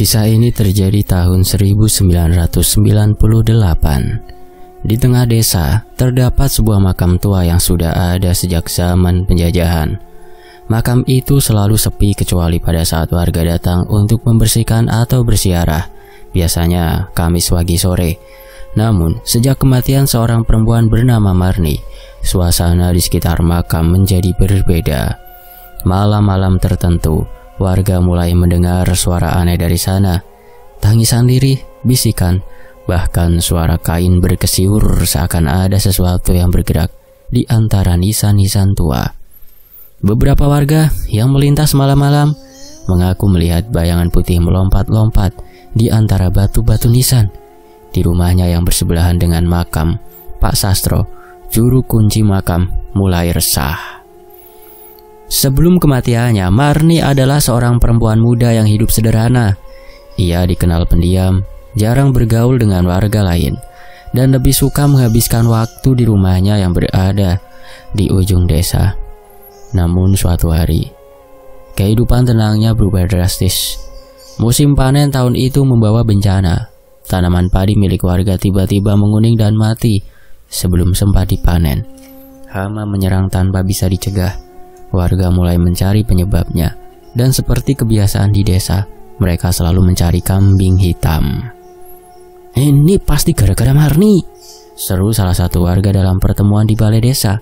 Kisah ini terjadi tahun 1998. Di tengah desa terdapat sebuah makam tua yang sudah ada sejak zaman penjajahan. Makam itu selalu sepi kecuali pada saat warga datang untuk membersihkan atau bersiarah, biasanya Kamis pagi sore. Namun, sejak kematian seorang perempuan bernama Marni, suasana di sekitar makam menjadi berbeda. Malam-malam tertentu, warga mulai mendengar suara aneh dari sana. Tangisan lirih, bisikan, bahkan suara kain berkesiur seakan ada sesuatu yang bergerak di antara nisan-nisan tua. Beberapa warga yang melintas malam-malam mengaku melihat bayangan putih melompat-lompat di antara batu-batu nisan. Di rumahnya yang bersebelahan dengan makam Pak Sastro, juru kunci makam mulai resah. Sebelum kematiannya, Marni adalah seorang perempuan muda yang hidup sederhana. Ia dikenal pendiam, jarang bergaul dengan warga lain, dan lebih suka menghabiskan waktu di rumahnya yang berada di ujung desa. Namun suatu hari, kehidupan tenangnya berubah drastis. Musim panen tahun itu membawa bencana. Tanaman padi milik warga tiba-tiba menguning dan mati sebelum sempat dipanen. Hama menyerang tanpa bisa dicegah. Warga mulai mencari penyebabnya, dan seperti kebiasaan di desa, mereka selalu mencari kambing hitam. "Ini pasti gara-gara Marni," seru salah satu warga dalam pertemuan di balai desa.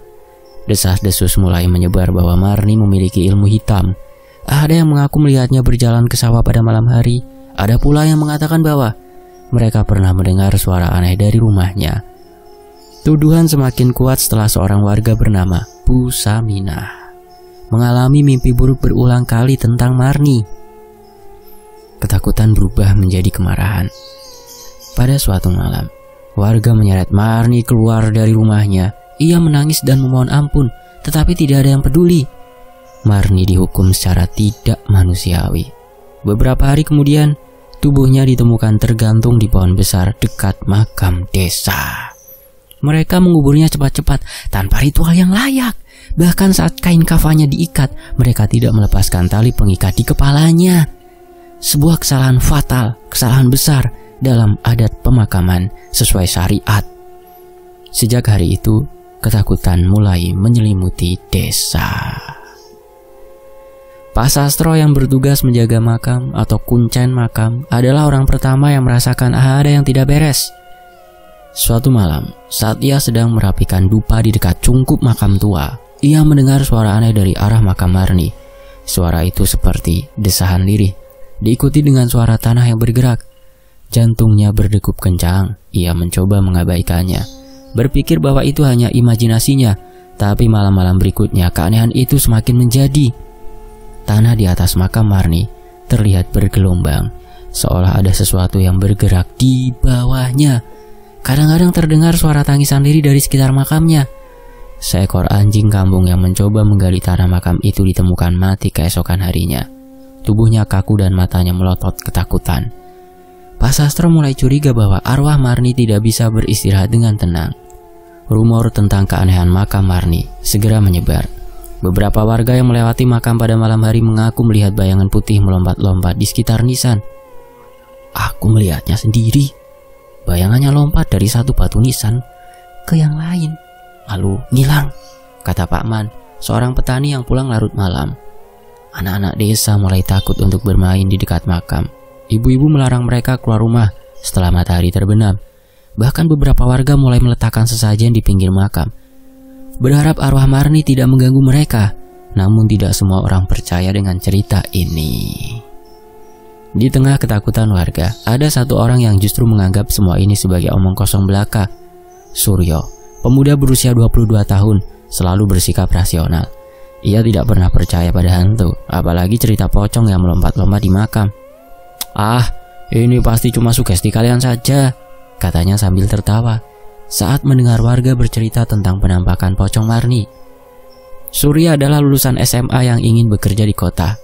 Desas-desus mulai menyebar bahwa Marni memiliki ilmu hitam. Ada yang mengaku melihatnya berjalan ke sawah pada malam hari. Ada pula yang mengatakan bahwa mereka pernah mendengar suara aneh dari rumahnya. Tuduhan semakin kuat setelah seorang warga bernama Bu Saminah mengalami mimpi buruk berulang kali tentang Marni. Ketakutan berubah menjadi kemarahan. Pada suatu malam, warga menyeret Marni keluar dari rumahnya. Ia menangis dan memohon ampun, tetapi tidak ada yang peduli. Marni dihukum secara tidak manusiawi. Beberapa hari kemudian, tubuhnya ditemukan tergantung di pohon besar dekat makam desa. Mereka menguburnya cepat-cepat tanpa ritual yang layak. Bahkan saat kain kafannya diikat, mereka tidak melepaskan tali pengikat di kepalanya. Sebuah kesalahan fatal, kesalahan besar dalam adat pemakaman sesuai syariat. Sejak hari itu, ketakutan mulai menyelimuti desa. Pak Sastro yang bertugas menjaga makam atau kuncen makam adalah orang pertama yang merasakan ada yang tidak beres. Suatu malam, saat ia sedang merapikan dupa di dekat cungkup makam tua, ia mendengar suara aneh dari arah makam Marni. Suara itu seperti desahan lirih, diikuti dengan suara tanah yang bergerak. Jantungnya berdegup kencang. Ia mencoba mengabaikannya, berpikir bahwa itu hanya imajinasinya. Tapi malam-malam berikutnya keanehan itu semakin menjadi. Tanah di atas makam Marni terlihat bergelombang, seolah ada sesuatu yang bergerak di bawahnya. Kadang-kadang terdengar suara tangisan lirih dari sekitar makamnya. Seekor anjing kampung yang mencoba menggali tanah makam itu ditemukan mati keesokan harinya. Tubuhnya kaku dan matanya melotot ketakutan. Pak Sastro mulai curiga bahwa arwah Marni tidak bisa beristirahat dengan tenang. Rumor tentang keanehan makam Marni segera menyebar. Beberapa warga yang melewati makam pada malam hari mengaku melihat bayangan putih melompat-lompat di sekitar nisan. "Aku melihatnya sendiri. Bayangannya lompat dari satu batu nisan ke yang lain, lalu ngilang," kata Pak Man, seorang petani yang pulang larut malam. Anak-anak desa mulai takut untuk bermain di dekat makam. Ibu-ibu melarang mereka keluar rumah setelah matahari terbenam. Bahkan beberapa warga mulai meletakkan sesajen di pinggir makam, berharap arwah Marni tidak mengganggu mereka. Namun tidak semua orang percaya dengan cerita ini. Di tengah ketakutan warga, ada satu orang yang justru menganggap semua ini sebagai omong kosong belaka. Suryo, pemuda berusia 22 tahun, selalu bersikap rasional. Ia tidak pernah percaya pada hantu, apalagi cerita pocong yang melompat-lompat di makam. "Ah, ini pasti cuma sugesti kalian saja," katanya sambil tertawa saat mendengar warga bercerita tentang penampakan pocong Marni. Surya adalah lulusan SMA yang ingin bekerja di kota.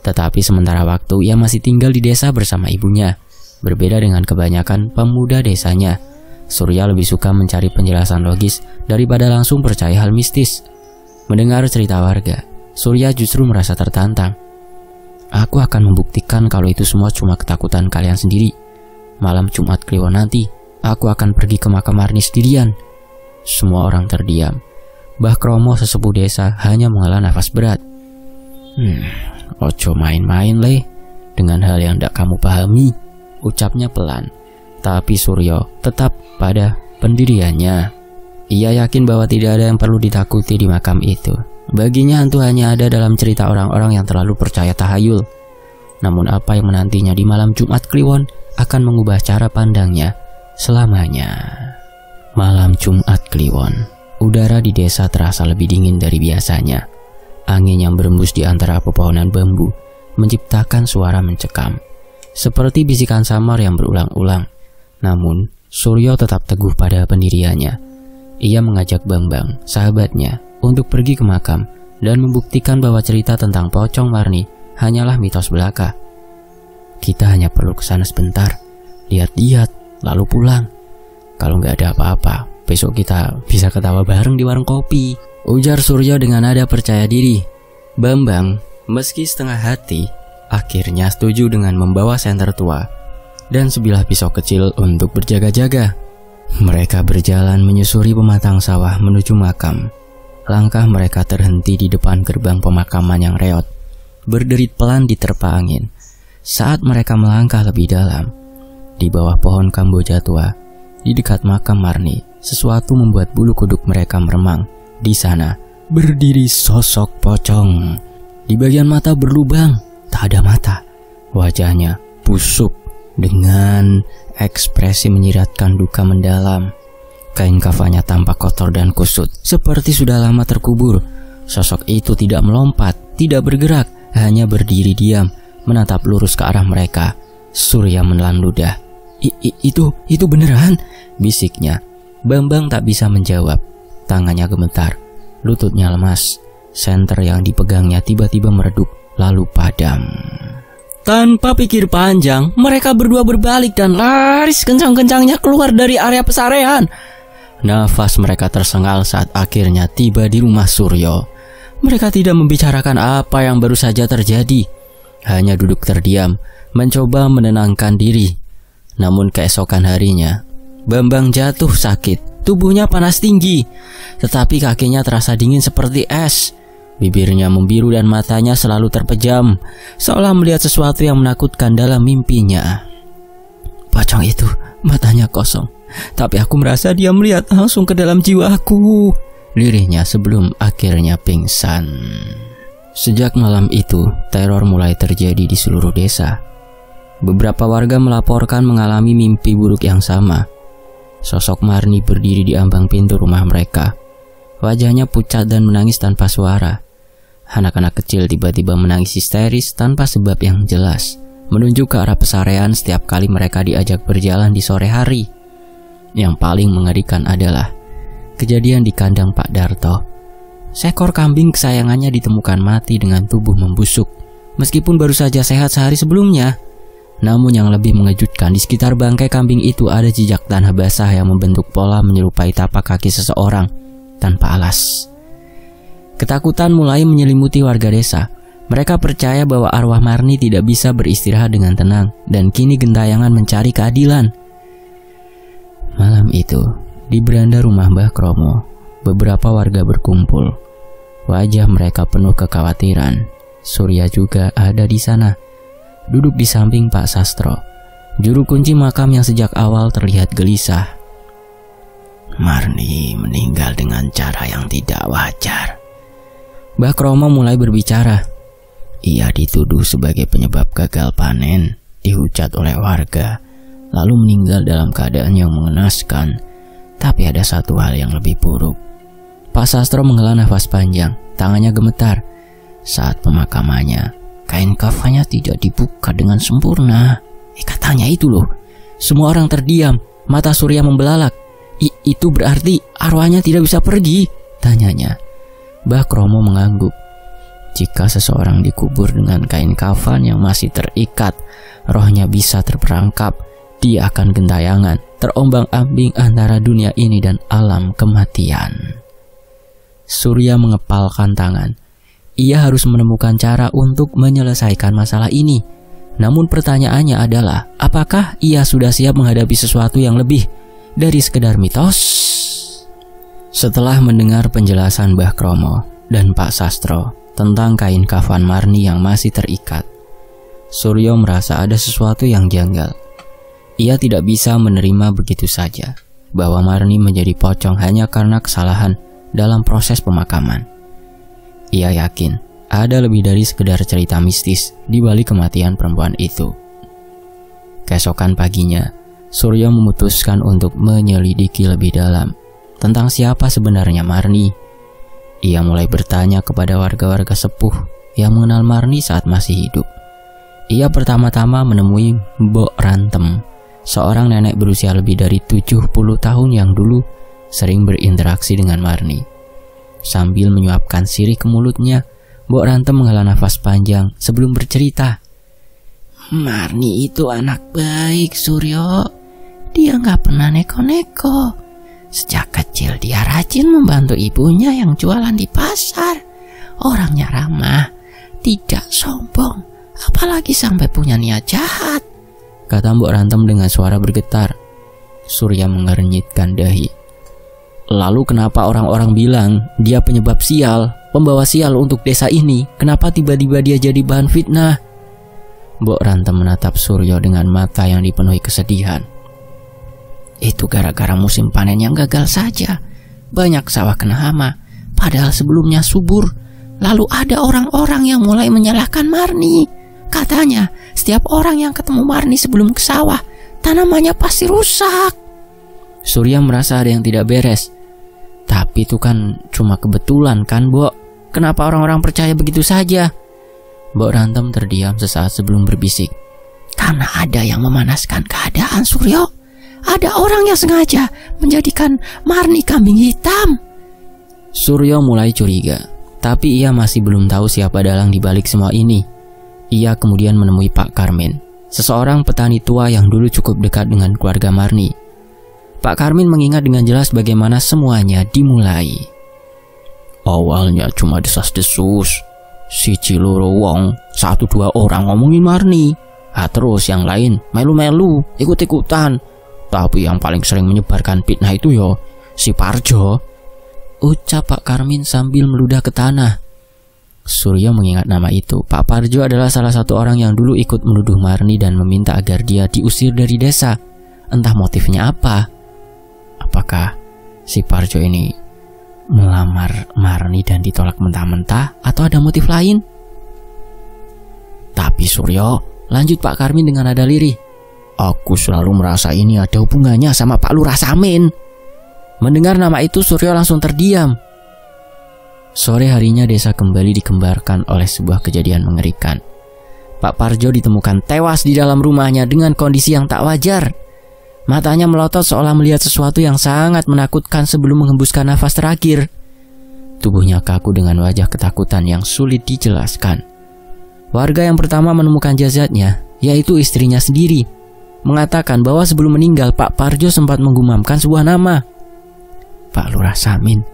Tetapi sementara waktu ia masih tinggal di desa bersama ibunya. Berbeda dengan kebanyakan pemuda desanya, Surya lebih suka mencari penjelasan logis daripada langsung percaya hal mistis. Mendengar cerita warga, Surya justru merasa tertantang. Aku akan membuktikan kalau itu semua cuma ketakutan kalian sendiri. Malam Jumat Kliwon nanti, aku akan pergi ke makam Marni sendirian." Semua orang terdiam. Mbah Kromo sesepuh desa hanya menghela nafas berat. "Ojo main-main le dengan hal yang tidak kamu pahami," ucapnya pelan. Tapi Suryo tetap pada pendiriannya. Ia yakin bahwa tidak ada yang perlu ditakuti di makam itu. Baginya hantu hanya ada dalam cerita orang-orang yang terlalu percaya tahayul. Namun apa yang menantinya di malam Jumat Kliwon akan mengubah cara pandangnya selamanya. Malam Jumat Kliwon, udara di desa terasa lebih dingin dari biasanya. Angin yang berembus di antara pepohonan bambu menciptakan suara mencekam, seperti bisikan samar yang berulang-ulang. Namun, Suryo tetap teguh pada pendiriannya. Ia mengajak Bambang, sahabatnya, untuk pergi ke makam dan membuktikan bahwa cerita tentang pocong Marni hanyalah mitos belaka. "Kita hanya perlu ke sana sebentar, lihat-lihat, lalu pulang. Kalau nggak ada apa-apa, besok kita bisa ketawa bareng di warung kopi," ujar Suryo dengan nada percaya diri. Bambang, meski setengah hati, akhirnya setuju dengan membawa senter tua dan sebilah pisau kecil untuk berjaga-jaga. Mereka berjalan menyusuri pematang sawah menuju makam. Langkah mereka terhenti di depan gerbang pemakaman yang reot, berderit pelan diterpa angin. Saat mereka melangkah lebih dalam, di bawah pohon kamboja tua, di dekat makam Marni, sesuatu membuat bulu kuduk mereka meremang. Di sana, berdiri sosok pocong. Di bagian mata berlubang, tak ada mata. Wajahnya busuk dengan ekspresi menyiratkan duka mendalam. Kain kafannya tampak kotor dan kusut, seperti sudah lama terkubur. Sosok itu tidak melompat, tidak bergerak, hanya berdiri diam, menatap lurus ke arah mereka. Surya menelan ludah. Itu beneran?" bisiknya. Bambang tak bisa menjawab. Tangannya gemetar, lututnya lemas. Senter yang dipegangnya tiba-tiba meredup, lalu padam. Tanpa pikir panjang, mereka berdua berbalik dan lari kencang-kencangnya keluar dari area pesarean. Nafas mereka tersengal saat akhirnya tiba di rumah Suryo. Mereka tidak membicarakan apa yang baru saja terjadi, hanya duduk terdiam, mencoba menenangkan diri. Namun keesokan harinya, Bambang jatuh sakit. Tubuhnya panas tinggi, tetapi kakinya terasa dingin seperti es. Bibirnya membiru dan matanya selalu terpejam, seolah melihat sesuatu yang menakutkan dalam mimpinya. "Pocong itu matanya kosong, tapi aku merasa dia melihat langsung ke dalam jiwaku," lirihnya sebelum akhirnya pingsan. Sejak malam itu, teror mulai terjadi di seluruh desa. Beberapa warga melaporkan mengalami mimpi buruk yang sama. Sosok Marni berdiri di ambang pintu rumah mereka. Wajahnya pucat dan menangis tanpa suara. Anak-anak kecil tiba-tiba menangis histeris tanpa sebab yang jelas, menunjuk ke arah pesarean setiap kali mereka diajak berjalan di sore hari. Yang paling mengerikan adalah kejadian di kandang Pak Darto. Seekor kambing kesayangannya ditemukan mati dengan tubuh membusuk, meskipun baru saja sehat sehari sebelumnya. Namun yang lebih mengejutkan, di sekitar bangkai kambing itu ada jejak tanah basah yang membentuk pola menyerupai tapak kaki seseorang tanpa alas. Ketakutan mulai menyelimuti warga desa. Mereka percaya bahwa arwah Marni tidak bisa beristirahat dengan tenang dan kini gentayangan mencari keadilan. Malam itu, di beranda rumah Mbah Kromo, beberapa warga berkumpul. Wajah mereka penuh kekhawatiran. Surya juga ada di sana, duduk di samping Pak Sastro, juru kunci makam yang sejak awal terlihat gelisah. "Marni meninggal dengan cara yang tidak wajar." Mbah Kromo mulai berbicara. "Ia dituduh sebagai penyebab gagal panen, dihujat oleh warga, lalu meninggal dalam keadaan yang mengenaskan. Tapi ada satu hal yang lebih buruk." Pak Sastro menghela nafas panjang, tangannya gemetar. Saat pemakamannya, kain kafannya tidak dibuka dengan sempurna. Katanya itu loh. Semua orang terdiam, mata Surya membelalak. Itu berarti arwahnya tidak bisa pergi?" tanyanya. Mbah Kromo mengangguk. Jika seseorang dikubur dengan kain kafan yang masih terikat, rohnya bisa terperangkap. Dia akan gentayangan, terombang-ambing antara dunia ini dan alam kematian. Surya mengepalkan tangan. Ia harus menemukan cara untuk menyelesaikan masalah ini. Namun pertanyaannya adalah, apakah ia sudah siap menghadapi sesuatu yang lebih dari sekedar mitos? Setelah mendengar penjelasan Mbah Kromo dan Pak Sastro tentang kain kafan Marni yang masih terikat, Suryo merasa ada sesuatu yang janggal. Ia tidak bisa menerima begitu saja bahwa Marni menjadi pocong hanya karena kesalahan dalam proses pemakaman. Ia yakin ada lebih dari sekedar cerita mistis di balik kematian perempuan itu. Keesokan paginya, Suryo memutuskan untuk menyelidiki lebih dalam tentang siapa sebenarnya Marni. Ia mulai bertanya kepada warga-warga sepuh yang mengenal Marni saat masih hidup. Ia pertama-tama menemui Mbok Rantem, seorang nenek berusia lebih dari 70 tahun yang dulu sering berinteraksi dengan Marni. Sambil menyuapkan sirih ke mulutnya, Mbok Rantem menghela nafas panjang sebelum bercerita. Marni itu anak baik, Suryo. Dia gak pernah neko-neko. Sejak kecil dia rajin membantu ibunya yang jualan di pasar. Orangnya ramah, tidak sombong, apalagi sampai punya niat jahat, kata Mbok Rantem dengan suara bergetar. Surya mengernyitkan dahi. Lalu kenapa orang-orang bilang dia penyebab sial, pembawa sial untuk desa ini? Kenapa tiba-tiba dia jadi bahan fitnah? Mbok Rantem menatap Suryo dengan mata yang dipenuhi kesedihan. Itu gara-gara musim panen yang gagal saja. Banyak sawah kena hama, padahal sebelumnya subur. Lalu ada orang-orang yang mulai menyalahkan Marni. Katanya setiap orang yang ketemu Marni sebelum ke sawah, tanamannya pasti rusak. Surya merasa ada yang tidak beres. Tapi itu kan cuma kebetulan kan, Mbok? Kenapa orang-orang percaya begitu saja? Mbok Rantem terdiam sesaat sebelum berbisik. Karena ada yang memanaskan keadaan, Suryo. Ada orang yang sengaja menjadikan Marni kambing hitam. Suryo mulai curiga, tapi ia masih belum tahu siapa dalang di balik semua ini. Ia kemudian menemui Pak Karmin, seseorang petani tua yang dulu cukup dekat dengan keluarga Marni. Pak Karmin mengingat dengan jelas bagaimana semuanya dimulai. Awalnya cuma desas-desus, siji loro wong, 1-2 orang ngomongin Marni. Terus yang lain melu-melu, ikut-ikutan. Tapi yang paling sering menyebarkan fitnah itu yo si Parjo, ucap Pak Karmin sambil meludah ke tanah. Suryo mengingat nama itu. Pak Parjo adalah salah satu orang yang dulu ikut menuduh Marni dan meminta agar dia diusir dari desa. Entah motifnya apa. Apakah si Parjo ini melamar Marni dan ditolak mentah-mentah, atau ada motif lain? Tapi Suryo, lanjut Pak Karmin dengan nada lirih, aku selalu merasa ini ada hubungannya sama Pak Lurah Samin. Mendengar nama itu, Suryo langsung terdiam. Sore harinya desa kembali dikembarkan oleh sebuah kejadian mengerikan. Pak Parjo ditemukan tewas di dalam rumahnya dengan kondisi yang tak wajar. Matanya melotot seolah melihat sesuatu yang sangat menakutkan sebelum menghembuskan nafas terakhir. Tubuhnya kaku dengan wajah ketakutan yang sulit dijelaskan. Warga yang pertama menemukan jasadnya, yaitu istrinya sendiri, mengatakan bahwa sebelum meninggal Pak Parjo sempat menggumamkan sebuah nama, Pak Lurah Samin.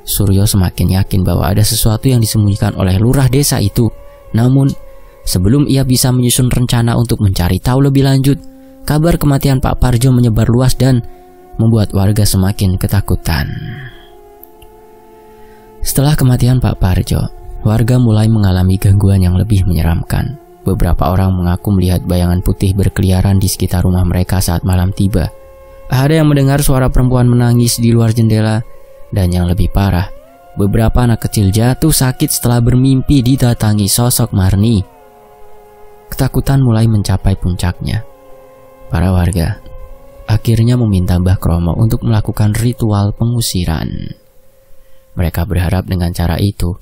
Suryo semakin yakin bahwa ada sesuatu yang disembunyikan oleh lurah desa itu. Namun, sebelum ia bisa menyusun rencana untuk mencari tahu lebih lanjut, kabar kematian Pak Parjo menyebar luas dan membuat warga semakin ketakutan. Setelah kematian Pak Parjo, warga mulai mengalami gangguan yang lebih menyeramkan. Beberapa orang mengaku melihat bayangan putih berkeliaran di sekitar rumah mereka saat malam tiba. Ada yang mendengar suara perempuan menangis di luar jendela. Dan yang lebih parah, beberapa anak kecil jatuh sakit setelah bermimpi didatangi sosok Marni. Ketakutan mulai mencapai puncaknya. Para warga akhirnya meminta Mbah Kromo untuk melakukan ritual pengusiran. Mereka berharap dengan cara itu,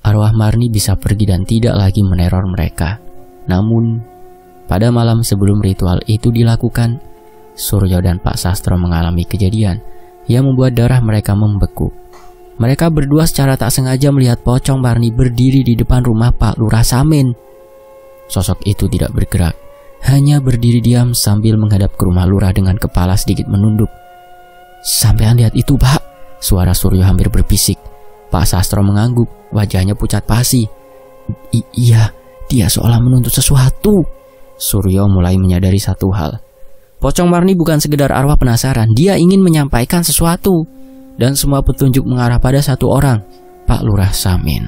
arwah Marni bisa pergi dan tidak lagi meneror mereka. Namun, pada malam sebelum ritual itu dilakukan, Suryo dan Pak Sastro mengalami kejadian yang membuat darah mereka membeku. Mereka berdua secara tak sengaja melihat pocong Marni berdiri di depan rumah Pak Lurah Samin. Sosok itu tidak bergerak, hanya berdiri diam sambil menghadap ke rumah lurah dengan kepala sedikit menunduk. "Sampean lihat itu, Pak?" Suara Suryo hampir berbisik. Pak Sastro mengangguk, wajahnya pucat pasi. Iya, dia seolah menuntut sesuatu. Suryo mulai menyadari satu hal. Pocong Marni bukan sekedar arwah penasaran, dia ingin menyampaikan sesuatu. Dan semua petunjuk mengarah pada satu orang, Pak Lurah Samin.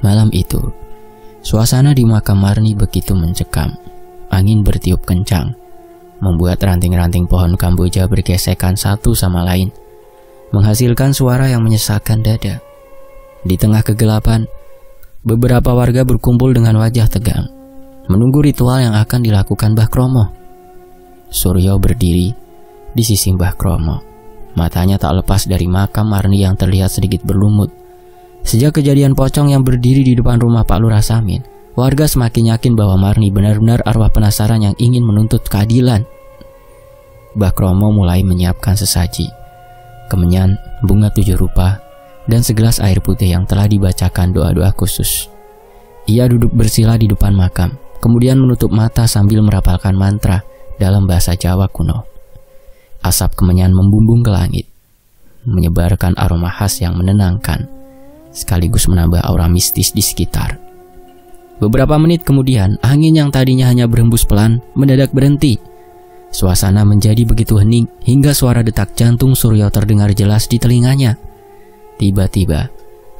Malam itu, suasana di makam Marni begitu mencekam. Angin bertiup kencang, membuat ranting-ranting pohon kamboja bergesekan satu sama lain, menghasilkan suara yang menyesakkan dada. Di tengah kegelapan, beberapa warga berkumpul dengan wajah tegang, menunggu ritual yang akan dilakukan Mbah Kromo. Suryo berdiri di sisi Mbah Kromo. Matanya tak lepas dari makam Marni yang terlihat sedikit berlumut. Sejak kejadian pocong yang berdiri di depan rumah Pak Lurah Samin, warga semakin yakin bahwa Marni benar-benar arwah penasaran yang ingin menuntut keadilan. Mbah Kromo mulai menyiapkan sesaji, kemenyan, bunga 7 rupa, dan segelas air putih yang telah dibacakan doa-doa khusus. Ia duduk bersila di depan makam, kemudian menutup mata sambil merapalkan mantra dalam bahasa Jawa kuno. Asap kemenyan membumbung ke langit, menyebarkan aroma khas yang menenangkan, sekaligus menambah aura mistis di sekitar. Beberapa menit kemudian, angin yang tadinya hanya berhembus pelan mendadak berhenti. Suasana menjadi begitu hening hingga suara detak jantung Suryo terdengar jelas di telinganya. Tiba-tiba,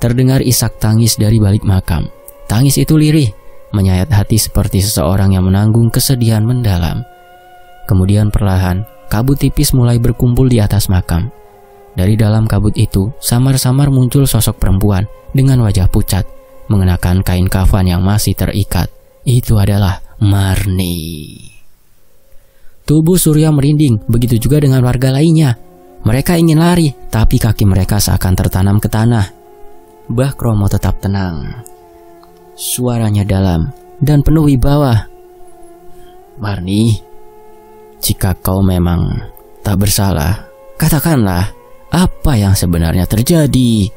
terdengar isak tangis dari balik makam. Tangis itu lirih, menyayat hati seperti seseorang yang menanggung kesedihan mendalam. Kemudian perlahan, kabut tipis mulai berkumpul di atas makam. Dari dalam kabut itu, samar-samar muncul sosok perempuan dengan wajah pucat, mengenakan kain kafan yang masih terikat. Itu adalah Marni. Tubuh Surya merinding, begitu juga dengan warga lainnya. Mereka ingin lari, tapi kaki mereka seakan tertanam ke tanah. Mbah Kromo tetap tenang. Suaranya dalam dan penuh wibawa. Marni, jika kau memang tak bersalah, katakanlah apa yang sebenarnya terjadi.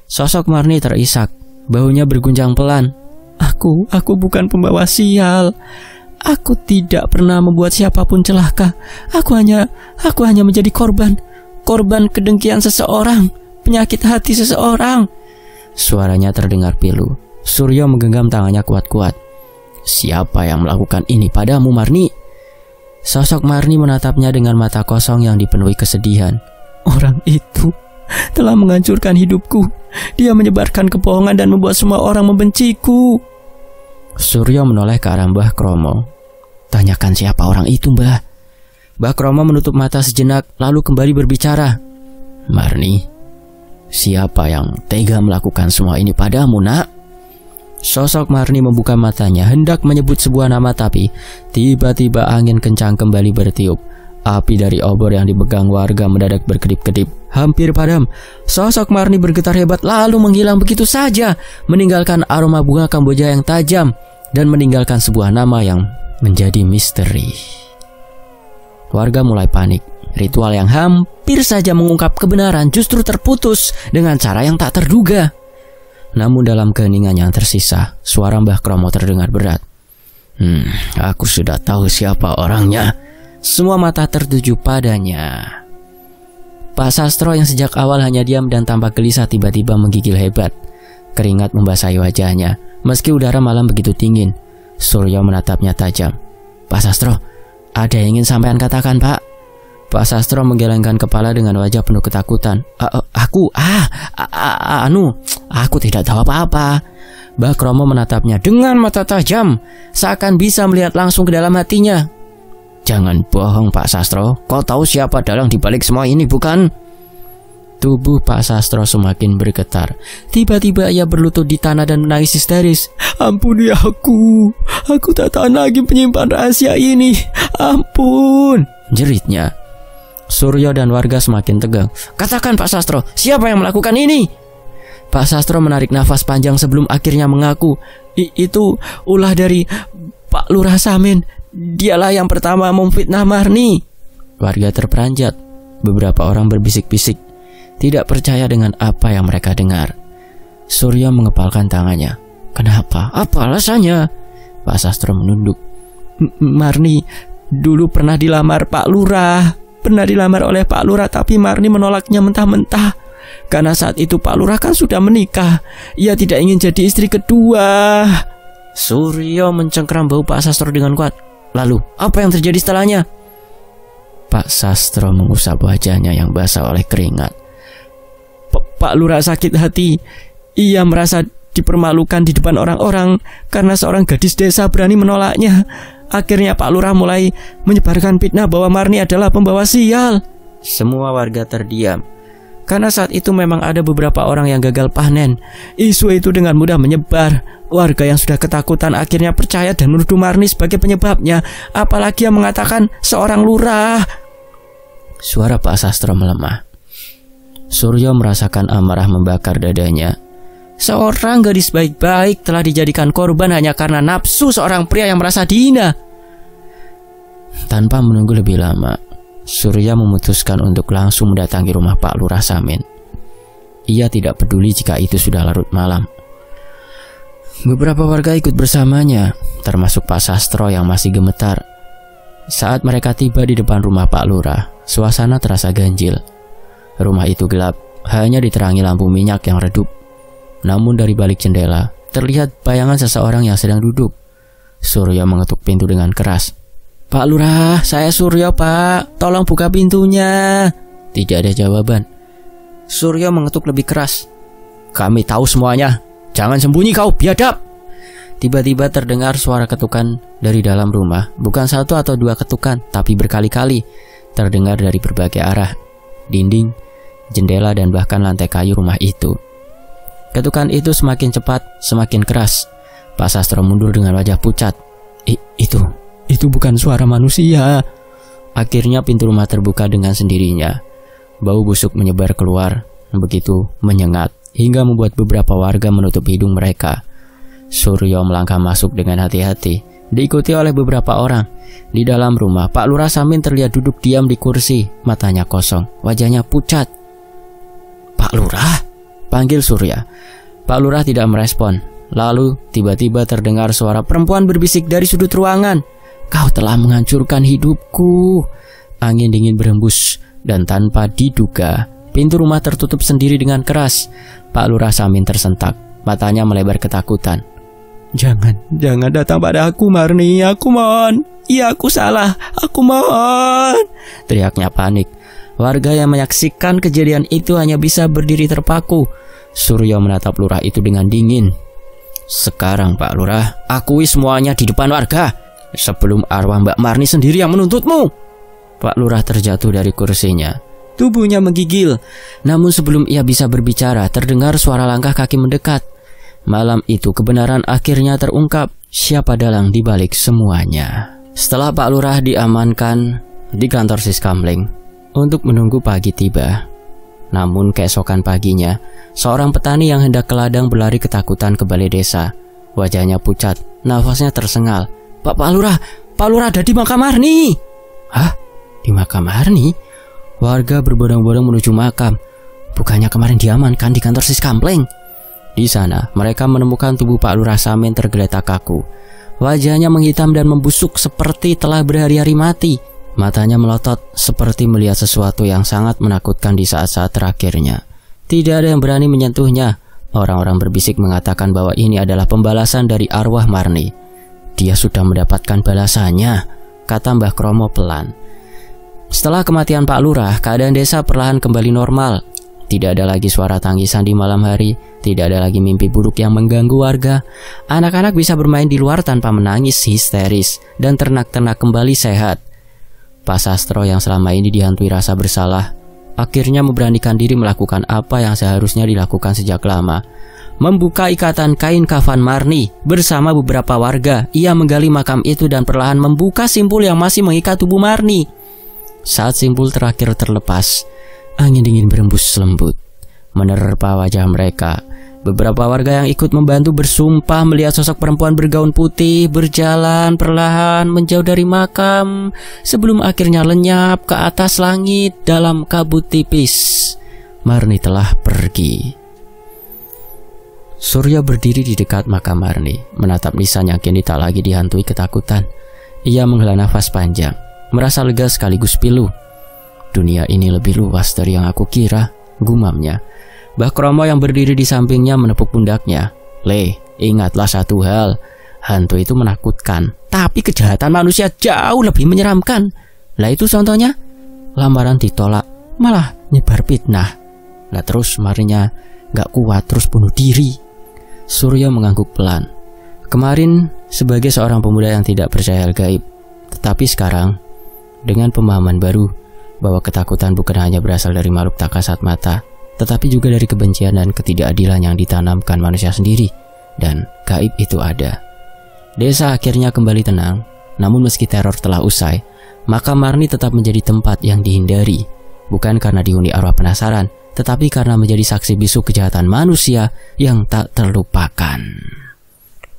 Sosok Marni terisak, bahunya berguncang pelan. Aku bukan pembawa sial. Aku tidak pernah membuat siapapun celaka. Aku hanya menjadi korban kedengkian seseorang, penyakit hati seseorang. Suaranya terdengar pilu. Suryo menggenggam tangannya kuat-kuat. Siapa yang melakukan ini padamu, Marni? Sosok Marni menatapnya dengan mata kosong yang dipenuhi kesedihan. Orang itu telah menghancurkan hidupku. Dia menyebarkan kebohongan dan membuat semua orang membenciku. Suryo menoleh ke arah Mbah Kromo. Tanyakan siapa orang itu, Mbah. Mbah Kromo menutup mata sejenak lalu kembali berbicara. Marni, siapa yang tega melakukan semua ini padamu, nak? Sosok Marni membuka matanya hendak menyebut sebuah nama, tapi tiba-tiba angin kencang kembali bertiup. Api dari obor yang dipegang warga mendadak berkedip-kedip, hampir padam. Sosok Marni bergetar hebat lalu menghilang begitu saja, meninggalkan aroma bunga kamboja yang tajam dan meninggalkan sebuah nama yang menjadi misteri. Warga mulai panik. Ritual yang hampir saja mengungkap kebenaran justru terputus dengan cara yang tak terduga. Namun dalam keheningan yang tersisa, suara Mbah Kromo terdengar berat. Aku sudah tahu siapa orangnya. Semua mata tertuju padanya. Pak Sastro yang sejak awal hanya diam dan tampak gelisah tiba-tiba menggigil hebat. Keringat membasahi wajahnya, meski udara malam begitu dingin. Suryo menatapnya tajam. Pak Sastro, ada yang ingin sampean katakan, Pak? Pak Sastro menggelengkan kepala dengan wajah penuh ketakutan. Aku tidak tahu apa-apa. Mbah Kromo menatapnya dengan mata tajam, seakan bisa melihat langsung ke dalam hatinya. Jangan bohong, Pak Sastro. Kau tahu siapa dalang di balik semua ini, bukan? Tubuh Pak Sastro semakin bergetar. Tiba-tiba ia berlutut di tanah dan menangis histeris. Ampuni aku. Aku tak tahan lagi menyimpan rahasia ini. Ampun, jeritnya. Suryo dan warga semakin tegang. Katakan, Pak Sastro, siapa yang melakukan ini? Pak Sastro menarik nafas panjang sebelum akhirnya mengaku. Itu ulah dari Pak Lurah Samin. Dialah yang pertama memfitnah Marni. Warga terperanjat. Beberapa orang berbisik-bisik, tidak percaya dengan apa yang mereka dengar. Suryo mengepalkan tangannya. Kenapa? Apa alasannya? Pak Sastro menunduk. Marni dulu pernah dilamar Pak Lurah. Pernah dilamar oleh Pak Lurah, tapi Marni menolaknya mentah-mentah. Karena saat itu Pak Lurah kan sudah menikah. Ia tidak ingin jadi istri kedua. Suryo mencengkeram bau Pak Sastro dengan kuat. Lalu, apa yang terjadi setelahnya? Pak Sastro mengusap wajahnya yang basah oleh keringat. Pak Lurah sakit hati. Ia merasa dipermalukan di depan orang-orang karena seorang gadis desa berani menolaknya. Akhirnya Pak Lurah mulai menyebarkan fitnah bahwa Marni adalah pembawa sial. Semua warga terdiam karena saat itu memang ada beberapa orang yang gagal panen. Isu itu dengan mudah menyebar. Warga yang sudah ketakutan akhirnya percaya dan menuduh Marni sebagai penyebabnya. Apalagi yang mengatakan seorang lurah. Suara Pak Sastro melemah. Suryo merasakan amarah membakar dadanya. Seorang gadis baik-baik telah dijadikan korban hanya karena nafsu seorang pria yang merasa dihina. Tanpa menunggu lebih lama, Surya memutuskan untuk langsung mendatangi rumah Pak Lurah Samin. Ia tidak peduli jika itu sudah larut malam. Beberapa warga ikut bersamanya, termasuk Pak Sastro yang masih gemetar. Saat mereka tiba di depan rumah Pak Lurah, suasana terasa ganjil. Rumah itu gelap, hanya diterangi lampu minyak yang redup. Namun dari balik jendela, terlihat bayangan seseorang yang sedang duduk. Suryo mengetuk pintu dengan keras. Pak Lurah, saya Suryo Pak, tolong buka pintunya. Tidak ada jawaban. Suryo mengetuk lebih keras. Kami tahu semuanya, jangan sembunyi kau, biadab. Tiba-tiba terdengar suara ketukan dari dalam rumah. Bukan satu atau dua ketukan, tapi berkali-kali. Terdengar dari berbagai arah. Dinding, jendela, dan bahkan lantai kayu rumah itu. Ketukan itu semakin cepat, semakin keras. Pak Sastro mundur dengan wajah pucat. Itu bukan suara manusia. Akhirnya pintu rumah terbuka dengan sendirinya. Bau busuk menyebar keluar, begitu menyengat, hingga membuat beberapa warga menutup hidung mereka. Suryo melangkah masuk dengan hati-hati, diikuti oleh beberapa orang. Di dalam rumah, Pak Lurah Samin terlihat duduk diam di kursi, matanya kosong, wajahnya pucat. Pak Lurah? Panggil Surya. Pak Lurah tidak merespon. Lalu tiba-tiba terdengar suara perempuan berbisik dari sudut ruangan. Kau telah menghancurkan hidupku. Angin dingin berhembus dan tanpa diduga pintu rumah tertutup sendiri dengan keras. Pak Lurah Samin tersentak, matanya melebar ketakutan. Jangan datang pada aku, Marni, aku mohon. Iya, aku salah, aku mohon, teriaknya panik. Warga yang menyaksikan kejadian itu hanya bisa berdiri terpaku. Suryo menatap lurah itu dengan dingin. Sekarang Pak Lurah, akui semuanya di depan warga, sebelum arwah Mbak Marni sendiri yang menuntutmu. Pak Lurah terjatuh dari kursinya. Tubuhnya menggigil. Namun sebelum ia bisa berbicara, terdengar suara langkah kaki mendekat. Malam itu kebenaran akhirnya terungkap. Siapa dalang di balik semuanya. Setelah Pak Lurah diamankan di kantor Siskamling untuk menunggu pagi tiba. Namun keesokan paginya, seorang petani yang hendak ke ladang berlari ketakutan ke balai desa. Wajahnya pucat, nafasnya tersengal. Pak Lurah ada di makam Marni. Hah? Di makam Marni? Warga berbondong-bondong menuju makam. Bukannya kemarin diamankan di kantor Siskamling? Di sana, mereka menemukan tubuh Pak Lurah Samin tergeletak kaku. Wajahnya menghitam dan membusuk seperti telah berhari-hari mati. Matanya melotot seperti melihat sesuatu yang sangat menakutkan di saat-saat terakhirnya. Tidak ada yang berani menyentuhnya. Orang-orang berbisik mengatakan bahwa ini adalah pembalasan dari arwah Marni. Dia sudah mendapatkan balasannya, kata Mbah Kromo pelan. Setelah kematian Pak Lurah, keadaan desa perlahan kembali normal. Tidak ada lagi suara tangisan di malam hari, tidak ada lagi mimpi buruk yang mengganggu warga. Anak-anak bisa bermain di luar tanpa menangis histeris, dan ternak-ternak kembali sehat. Pak Sastro yang selama ini dihantui rasa bersalah, akhirnya memberanikan diri melakukan apa yang seharusnya dilakukan sejak lama. Membuka ikatan kain kafan Marni bersama beberapa warga. Ia menggali makam itu dan perlahan membuka simpul yang masih mengikat tubuh Marni. Saat simpul terakhir terlepas, angin dingin berembus lembut menerpa wajah mereka. Beberapa warga yang ikut membantu bersumpah melihat sosok perempuan bergaun putih berjalan perlahan menjauh dari makam sebelum akhirnya lenyap ke atas langit dalam kabut tipis. Marni telah pergi. Surya berdiri di dekat makam Marni, menatap nisan yang kini tak lagi dihantui ketakutan. Ia menghela nafas panjang, merasa lega sekaligus pilu. Dunia ini lebih luas dari yang aku kira, gumamnya. Mbah Kromo yang berdiri di sampingnya menepuk pundaknya. Le, ingatlah satu hal. Hantu itu menakutkan, tapi kejahatan manusia jauh lebih menyeramkan. Lah itu contohnya, lamaran ditolak, malah nyebar fitnah. Lah terus Marninya gak kuat terus bunuh diri. Suryo mengangguk pelan. Kemarin sebagai seorang pemuda yang tidak percaya hal gaib, tetapi sekarang dengan pemahaman baru bahwa ketakutan bukan hanya berasal dari makhluk tak kasat mata, tetapi juga dari kebencian dan ketidakadilan yang ditanamkan manusia sendiri, dan gaib itu ada. Desa akhirnya kembali tenang, namun meski teror telah usai, maka Marni tetap menjadi tempat yang dihindari, bukan karena dihuni arwah penasaran, tetapi karena menjadi saksi bisu kejahatan manusia yang tak terlupakan.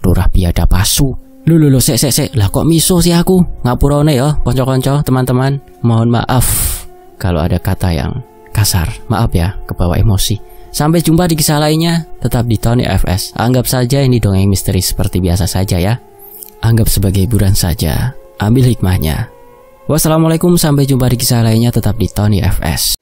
Lurah biadab asu. Lho, sek, lah kok miso sih aku? Ngapurone ya, konco-konco, teman-teman. Mohon maaf kalau ada kata yang kasar. Maaf ya, kebawa emosi. Sampai jumpa di kisah lainnya, tetap di Tony FS. Anggap saja ini dongeng misteri seperti biasa saja ya. Anggap sebagai hiburan saja. Ambil hikmahnya. Wassalamualaikum, sampai jumpa di kisah lainnya, tetap di Tony FS.